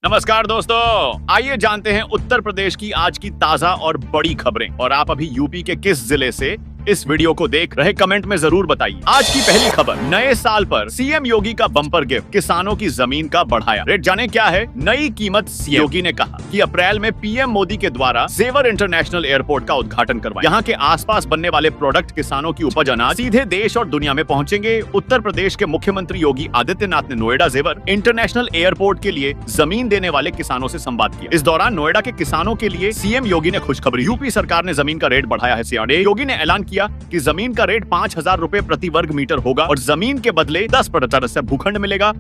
नमस्कार दोस्तों, आइए जानते हैं उत्तर प्रदेश की आज की ताजा और बड़ी खबरें। और आप अभी यूपी के किस जिले से इस वीडियो को देख रहे, कमेंट में जरूर बताइए। आज की पहली खबर, नए साल पर सीएम योगी का बम्पर गिफ्ट, किसानों की जमीन का बढ़ाया रेट। जाने क्या है नई कीमत। सीएम योगी ने कहा कि अप्रैल में पीएम मोदी के द्वारा जेवर इंटरनेशनल एयरपोर्ट का उद्घाटन करवाया। यहाँ के आसपास बनने वाले प्रोडक्ट, किसानों की उपज, अनाज सीधे देश और दुनिया में पहुँचेंगे। उत्तर प्रदेश के मुख्यमंत्री योगी आदित्यनाथ ने नोएडा जेवर इंटरनेशनल एयरपोर्ट के लिए जमीन देने वाले किसानों से संवाद किया। इस दौरान नोएडा के किसानों के लिए सीएम योगी ने खुशखबरी। यूपी सरकार ने जमीन का रेट बढ़ाया है। सीएम योगी ने ऐलान किया कि जमीन का रेट 5,000 रुपए प्रति वर्ग मीटर होगा और जमीन के बदले 10% से भूखंड मिलेगा।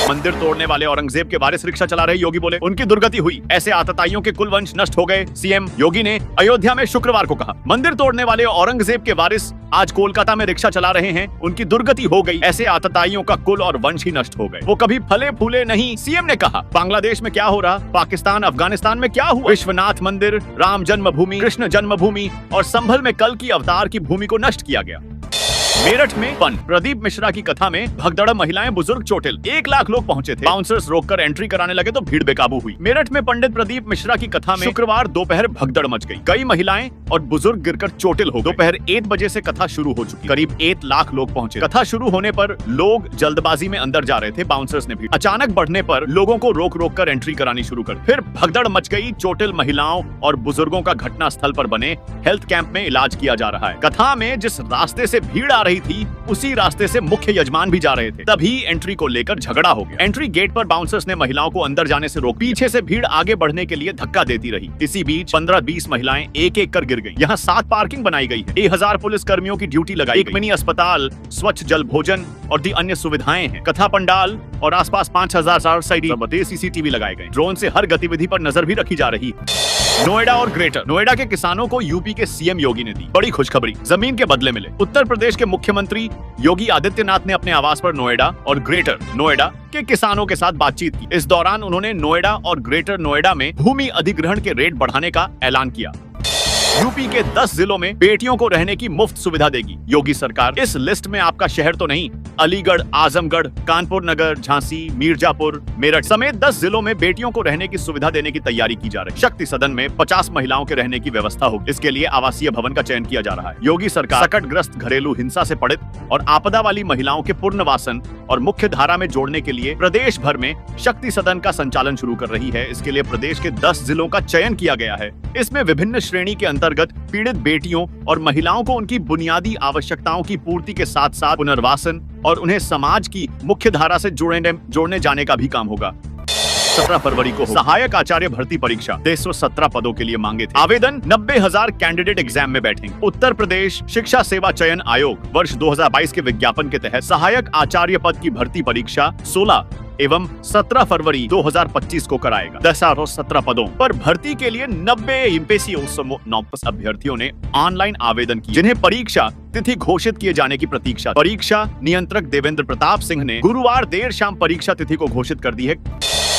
मंदिर तोड़ने वाले औरंगजेब के वारिस रिक्शा चला रहे योगी बोले उनकी दुर्गति हुई, ऐसे आतताइयों के कुल वंश नष्ट हो गए। सीएम योगी ने अयोध्या में शुक्रवार को कहा, मंदिर तोड़ने वाले औरंगजेब के वारिस आज कोलकाता में रिक्शा चला रहे हैं, उनकी दुर्गति हो गई, ऐसे आतताइयों का कुल और वंश ही नष्ट हो गए, वो कभी फले फूले नहीं। सीएम ने कहा, बांग्लादेश में क्या हो रहा, पाकिस्तान अफगानिस्तान में क्या हुआ, विश्वनाथ मंदिर, राम जन्मभूमि, कृष्ण जन्मभूमि और संभल में कल की अवतार की भूमि को नष्ट किया गया। मेरठ में फन, प्रदीप मिश्रा की कथा में भगदड़, महिलाएं बुजुर्ग चोटिल, 1 लाख लोग पहुंचे थे। बाउंसर्स रोककर एंट्री कराने लगे तो भीड़ बेकाबू हुई। मेरठ में पंडित प्रदीप मिश्रा की कथा में शुक्रवार दोपहर भगदड़ मच गई। कई महिलाएं और बुजुर्ग गिरकर चोटिल हो गए। दोपहर 1 बजे से कथा शुरू हो चुकी, करीब 1 लाख लोग पहुंचे। कथा शुरू होने पर लोग जल्दबाजी में अंदर जा रहे थे। बाउंसर्स ने भीड़ अचानक बढ़ने पर लोगों को रोक रोक कर एंट्री करानी शुरू कर, फिर भगदड़ मच गई। चोटिल महिलाओं और बुजुर्गों का घटना स्थल पर बने हेल्थ कैंप में इलाज किया जा रहा है। कथा में जिस रास्ते से भीड़ आ रही थी उसी रास्ते से मुख्य यजमान भी जा रहे थे, तभी एंट्री को लेकर झगड़ा हो गया। एंट्री गेट पर बाउंसर्स ने महिलाओं को अंदर जाने से रोक, पीछे से भीड़ आगे बढ़ने के लिए धक्का देती रही। इसी बीच 15-20 महिलाएं एक एक कर गिर गईं। यहाँ 7 पार्किंग बनाई गई है। 1000 पुलिस कर्मियों की ड्यूटी लगाई, एक मिनी अस्पताल, स्वच्छ जल भोजन और दी अन्य सुविधाएं हैं। कथा पंडाल और आसपास 5000 CCTV लगाए गए। ड्रोन से हर गतिविधि पर नजर भी रखी जा रही है। नोएडा और ग्रेटर नोएडा के किसानों को यूपी के सीएम योगी ने दी बड़ी खुशखबरी, जमीन के बदले मिले। उत्तर प्रदेश के मुख्यमंत्री योगी आदित्यनाथ ने अपने आवास पर नोएडा और ग्रेटर नोएडा के किसानों के साथ बातचीत की। इस दौरान उन्होंने नोएडा और ग्रेटर नोएडा में भूमि अधिग्रहण के रेट बढ़ाने का ऐलान किया। यूपी के 10 जिलों में बेटियों को रहने की मुफ्त सुविधा देगी योगी सरकार। इस लिस्ट में आपका शहर तो नहीं, अलीगढ़, आजमगढ़, कानपुर नगर, झांसी, मिर्जापुर, मेरठ समेत 10 जिलों में बेटियों को रहने की सुविधा देने की तैयारी की जा रही है। शक्ति सदन में 50 महिलाओं के रहने की व्यवस्था होगी। इसके लिए आवासीय भवन का चयन किया जा रहा है। योगी सरकार संकटग्रस्त, घरेलू हिंसा से पीड़ित और आपदा वाली महिलाओं के पुनर्वासन और मुख्य धारा में जोड़ने के लिए प्रदेश भर में शक्ति सदन का संचालन शुरू कर रही है। इसके लिए प्रदेश के 10 जिलों का चयन किया गया है। इसमें विभिन्न श्रेणी के अंतर्गत पीड़ित बेटियों और महिलाओं को उनकी बुनियादी आवश्यकताओं की पूर्ति के साथ साथ पुनर्वासन और उन्हें समाज की मुख्य धारा से जोड़ने जाने का भी काम होगा। 17 फरवरी को सहायक आचार्य भर्ती परीक्षा 117 पदों के लिए मांगे थे आवेदन। 90,000 कैंडिडेट एग्जाम में बैठेंगे। उत्तर प्रदेश शिक्षा सेवा चयन आयोग वर्ष 2022 के विज्ञापन के तहत सहायक आचार्य पद की भर्ती परीक्षा 16 एवं 17 फरवरी 2025 को कराएगा। 1017 पदों पर भर्ती के लिए 90 अभ्यर्थियों ने ऑनलाइन आवेदन किया, जिन्हें परीक्षा तिथि घोषित किए जाने की प्रतीक्षा। परीक्षा नियंत्रक देवेंद्र प्रताप सिंह ने गुरुवार देर शाम परीक्षा तिथि को घोषित कर दी है।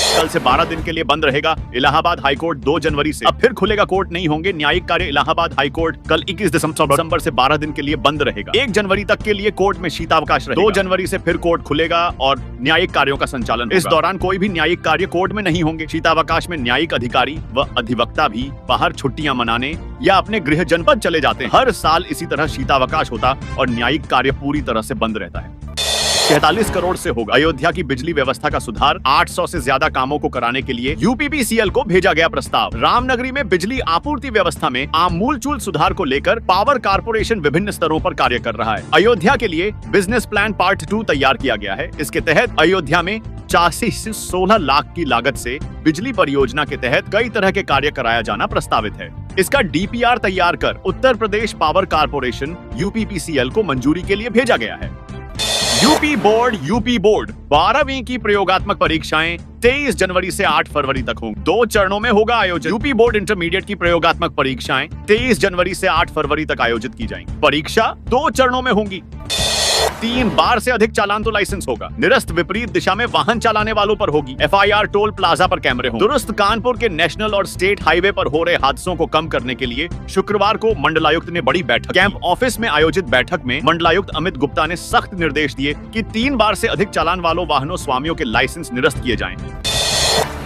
कल से 12 दिन के लिए बंद रहेगा इलाहाबाद हाईकोर्ट। 2 जनवरी से अब फिर खुलेगा कोर्ट, नहीं होंगे न्यायिक कार्य। इलाहाबाद हाईकोर्ट कल 21 दिसंबर से 12 दिन के लिए बंद रहेगा। 1 जनवरी तक के लिए कोर्ट में शीतावकाश रहेगा। 2 जनवरी से फिर कोर्ट खुलेगा और न्यायिक कार्यों का संचालन होगा। इस दौरान कोई भी न्यायिक कार्य कोर्ट में नहीं होंगे। शीतावकाश में न्यायिक अधिकारी व अधिवक्ता भी बाहर छुट्टियां मनाने या अपने गृह जनपद चले जाते हैं। हर साल इसी तरह शीतावकाश होता और न्यायिक कार्य पूरी तरह से बंद रहता है। 46 करोड़ से होगा अयोध्या की बिजली व्यवस्था का सुधार। 800 से ज्यादा कामों को कराने के लिए यूपीपीसीएल को भेजा गया प्रस्ताव। रामनगरी में बिजली आपूर्ति व्यवस्था में आमूलचूल सुधार को लेकर पावर कारपोरेशन विभिन्न स्तरों पर कार्य कर रहा है। अयोध्या के लिए बिजनेस प्लान पार्ट 2 तैयार किया गया है। इसके तहत अयोध्या में 85 से 16 लाख की लागत से बिजली परियोजना के तहत कई तरह के कार्य कराया जाना प्रस्तावित है। इसका डीपीआर तैयार कर Uttar Pradesh power corporation UPPCL को मंजूरी के लिए भेजा गया है। यूपी बोर्ड 12वीं की प्रयोगात्मक परीक्षाएं 23 जनवरी से 8 फरवरी तक होंगी। 2 चरणों में होगा आयोजन। यूपी बोर्ड इंटरमीडिएट की प्रयोगात्मक परीक्षाएं 23 जनवरी से 8 फरवरी तक आयोजित की जाएंगी। परीक्षा 2 चरणों में होंगी। 3 बार से अधिक चालान तो लाइसेंस होगा। निरस्त विपरीत दिशा में वाहन चलाने वालों पर होगी। एफआईआर टोल प्लाजा पर कैमरे होंगे। दुरुस्त कानपुर के नेशनल और स्टेट हाईवे पर हो रहे हादसों को कम करने के लिए शुक्रवार को मंडलायुक्त ने बड़ी बैठक। कैंप ऑफिस में आयोजित बैठक में मंडलायुक्त अमित गुप्ता ने सख्त निर्देश दिए कि 3 बार से अधिक चालान वालों वाहनों स्वामियों के लाइसेंस निरस्त किए जाएं।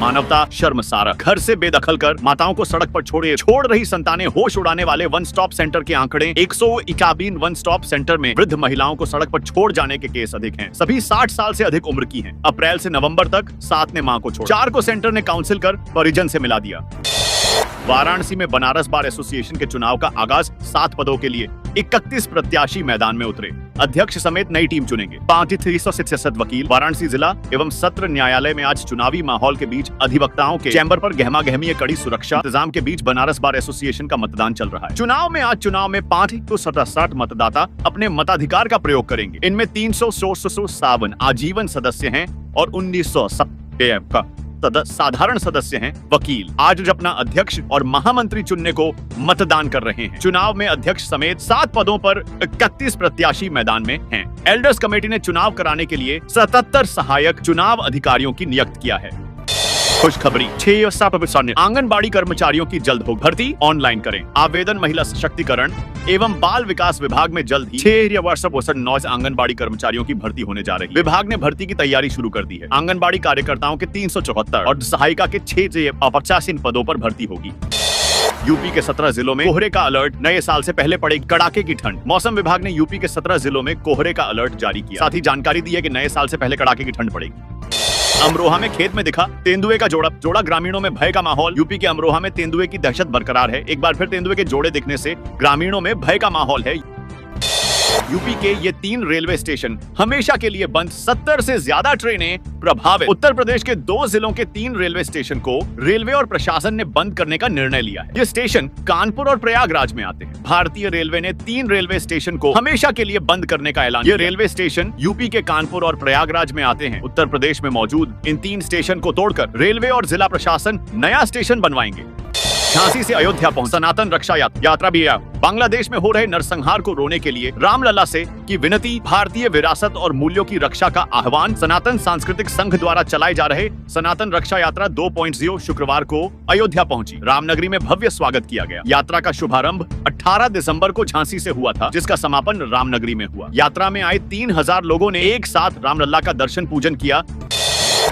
मानवता शर्मसार। घर से बेदखल कर माताओं को सड़क पर छोड़ रही संतानें होश उड़ाने वाले वन स्टॉप सेंटर के आंकड़े 151 वन स्टॉप सेंटर में वृद्ध महिलाओं को सड़क पर छोड़ जाने के केस अधिक हैं। सभी 60 साल से अधिक उम्र की हैं। अप्रैल से नवंबर तक 7 ने मां को छोड़ा। 4 को सेंटर ने काउंसिल कर परिजन से मिला दिया। वाराणसी में बनारस बार एसोसिएशन के चुनाव का आगाज। 7 पदों के लिए 31 प्रत्याशी मैदान में उतरे। अध्यक्ष समेत नई टीम चुनेंगे। 367 वकील। वाराणसी जिला एवं सत्र न्यायालय में आज चुनावी माहौल के बीच अधिवक्ताओं के चैम्बर पर गहमा गहमी कड़ी सुरक्षा इंतजाम के बीच बनारस बार एसोसिएशन का मतदान चल रहा है। चुनाव में 567 मतदाता अपने मताधिकार का प्रयोग करेंगे। इनमें 357 आजीवन सदस्य हैं और 1970 का साधारण सदस्य हैं। वकील आज अपना अध्यक्ष और महामंत्री चुनने को मतदान कर रहे हैं। चुनाव में अध्यक्ष समेत 7 पदों पर 31 प्रत्याशी मैदान में हैं। एल्डर्स कमेटी ने चुनाव कराने के लिए 77 सहायक चुनाव अधिकारियों की नियुक्त किया है। खुशखबरी 6 आंगनबाड़ी कर्मचारियों की जल्द हो भर्ती। ऑनलाइन करें आवेदन। महिला सशक्तिकरण एवं बाल विकास विभाग में जल्द ही 6 आंगनबाड़ी कर्मचारियों की भर्ती होने जा रही है। विभाग ने भर्ती की तैयारी शुरू कर दी है। आंगनबाड़ी कार्यकर्ताओं के 374 और सहायिका के 685 पदों पर भर्ती होगी। यूपी के 17 जिलों में कोहरे का अलर्ट। नए साल से पहले पड़ेगी कड़ाके की ठंड। मौसम विभाग ने यूपी के 17 जिलों में कोहरे का अलर्ट जारी किया। साथ ही जानकारी दी है कि नए साल से पहले कड़ाके की ठंड पड़ेगी। अमरोहा में खेत में दिखा तेंदुए का जोड़ा। ग्रामीणों में भय का माहौल। यूपी के अमरोहा में तेंदुए की दहशत बरकरार है। एक बार फिर तेंदुए के जोड़े दिखने से ग्रामीणों में भय का माहौल है। यूपी के ये 3 रेलवे स्टेशन हमेशा के लिए बंद। 70 से ज्यादा ट्रेनें प्रभावित। उत्तर प्रदेश के 2 जिलों के 3 रेलवे स्टेशन को रेलवे और प्रशासन ने बंद करने का निर्णय लिया है। ये स्टेशन कानपुर और प्रयागराज में आते हैं। भारतीय रेलवे ने 3 रेलवे स्टेशन को हमेशा के लिए बंद करने का ऐलान। ये रेलवे स्टेशन यूपी के कानपुर और प्रयागराज में आते हैं। उत्तर प्रदेश में मौजूद इन 3 स्टेशन को तोड़कर रेलवे और जिला प्रशासन नया स्टेशन बनवाएंगे। झांसी से अयोध्या पहुंच सनातन रक्षा यात्रा भी आया। बांग्लादेश में हो रहे नरसंहार को रोकने के लिए रामलला से की विनती। भारतीय विरासत और मूल्यों की रक्षा का आह्वान। सनातन सांस्कृतिक संघ द्वारा चलाए जा रहे सनातन रक्षा यात्रा 2.0 शुक्रवार को अयोध्या पहुंची। रामनगरी में भव्य स्वागत किया गया। यात्रा का शुभारंभ 18 दिसंबर को झांसी से हुआ था, जिसका समापन रामनगरी में हुआ। यात्रा में आए 3000 लोगों ने एक साथ रामलला का दर्शन पूजन किया।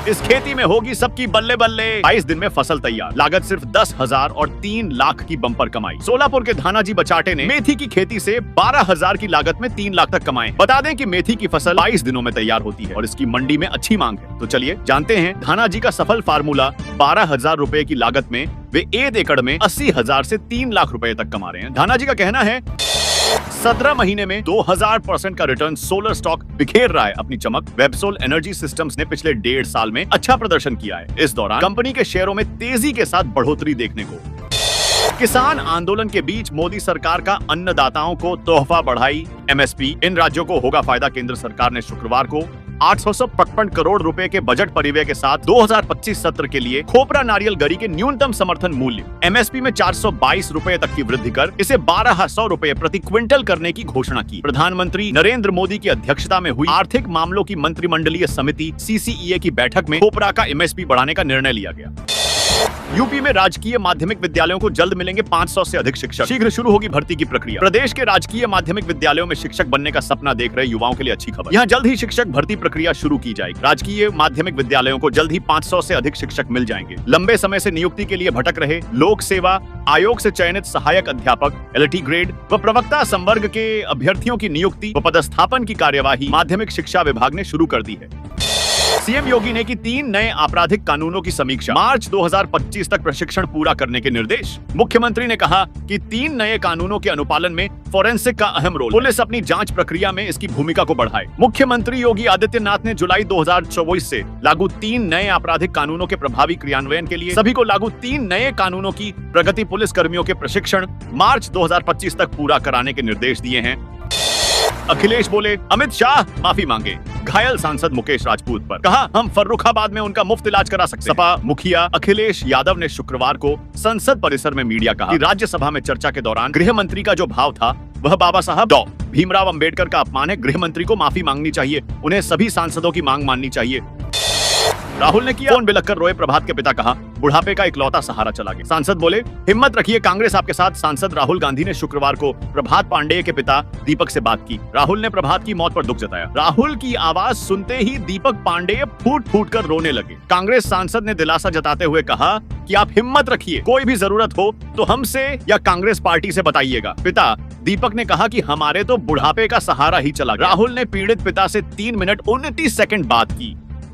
इस खेती में होगी सबकी बल्ले बल्ले। 22 दिन में फसल तैयार। लागत सिर्फ 10,000 और 3 लाख की बम्पर कमाई। सोलापुर के धानाजी बचाटे ने मेथी की खेती से 12,000 की लागत में 3 लाख तक कमाए। बता दें कि मेथी की फसल 22 दिनों में तैयार होती है और इसकी मंडी में अच्छी मांग है। तो चलिए जानते हैं धानाजी का सफल फार्मूला। 12,000 रुपए की लागत में वे 1 एकड़ में 80,000 से 3 लाख रुपए तक कमा रहे हैं। धानाजी का कहना है 17 महीने में 2000% का रिटर्न। सोलर स्टॉक बिखेर रहा है अपनी चमक। वेबसोल एनर्जी सिस्टम्स ने पिछले 1.5 साल में अच्छा प्रदर्शन किया है। इस दौरान कंपनी के शेयरों में तेजी के साथ बढ़ोतरी देखने को। किसान आंदोलन के बीच मोदी सरकार का अन्नदाताओं को तोहफा बढ़ाई। एमएसपी इन राज्यों को होगा फायदा। केंद्र सरकार ने शुक्रवार को 855 करोड़ रुपए के बजट परिव्यय के साथ 2025 सत्र के लिए खोपरा नारियल गरी के न्यूनतम समर्थन मूल्य एमएसपी में 422 रुपए तक की वृद्धि कर इसे 1200 रुपए प्रति क्विंटल करने की घोषणा की। प्रधानमंत्री नरेंद्र मोदी की अध्यक्षता में हुई आर्थिक मामलों की मंत्रिमंडलीय समिति सीसीईए की बैठक में खोपरा का एमएसपी बढ़ाने का निर्णय लिया गया। यूपी में राजकीय माध्यमिक विद्यालयों को जल्द मिलेंगे 500 से अधिक शिक्षक। शीघ्र शुरू होगी भर्ती की प्रक्रिया। प्रदेश के राजकीय माध्यमिक विद्यालयों में शिक्षक बनने का सपना देख रहे युवाओं के लिए अच्छी खबर। यहाँ जल्द ही शिक्षक भर्ती प्रक्रिया शुरू की जाएगी। राजकीय माध्यमिक विद्यालयों को जल्द ही 500 से अधिक शिक्षक मिल जाएंगे। लंबे समय से नियुक्ति के लिए भटक रहे लोक सेवा आयोग से चयनित सहायक अध्यापक, एलटी ग्रेड व प्रवक्ता संवर्ग के अभ्यर्थियों की नियुक्ति व पदस्थापन की कार्यवाही माध्यमिक शिक्षा विभाग ने शुरू कर दी है। सीएम योगी ने की 3 नए आपराधिक कानूनों की समीक्षा। मार्च 2025 तक प्रशिक्षण पूरा करने के निर्देश। मुख्यमंत्री ने कहा कि 3 नए कानूनों के अनुपालन में फोरेंसिक का अहम रोल। पुलिस अपनी जांच प्रक्रिया में इसकी भूमिका को बढ़ाए। मुख्यमंत्री योगी आदित्यनाथ ने जुलाई 2024 से लागू 3 नए आपराधिक कानूनों के प्रभावी क्रियान्वयन के लिए सभी को लागू 3 नए कानूनों की प्रगति पुलिस कर्मियों के प्रशिक्षण मार्च 2025 तक पूरा कराने के निर्देश दिए हैं। अखिलेश बोले अमित शाह माफी मांगे। घायल सांसद मुकेश राजपूत पर कहा हम फर्रुखाबाद में उनका मुफ्त इलाज करा सकते हैं। सपा मुखिया अखिलेश यादव ने शुक्रवार को संसद परिसर में मीडिया कहा कि राज्यसभा में चर्चा के दौरान गृह मंत्री का जो भाव था वह बाबा साहब डॉ भीमराव अंबेडकर का अपमान है। गृह मंत्री को माफी मांगनी चाहिए। उन्हें सभी सांसदों की मांग माननी चाहिए। राहुल ने किया फोन बिलख कर रोए प्रभात के पिता, कहा बुढ़ापे का इकलौता सहारा चला गया। सांसद बोले हिम्मत रखिए, कांग्रेस आपके साथ। सांसद राहुल गांधी ने शुक्रवार को प्रभात पांडेय के पिता दीपक से बात की। राहुल ने प्रभात की मौत पर दुख जताया। राहुल की आवाज सुनते ही दीपक पांडेय फूट फूट कर रोने लगे। कांग्रेस सांसद ने दिलासा जताते हुए कहा कि आप हिम्मत रखिए, कोई भी जरूरत हो तो हमसे या कांग्रेस पार्टी से बताइएगा। पिता दीपक ने कहा कि हमारे तो बुढ़ापे का सहारा ही चला गया। राहुल ने पीड़ित पिता से 3 मिनट 29 सेकंड बात की।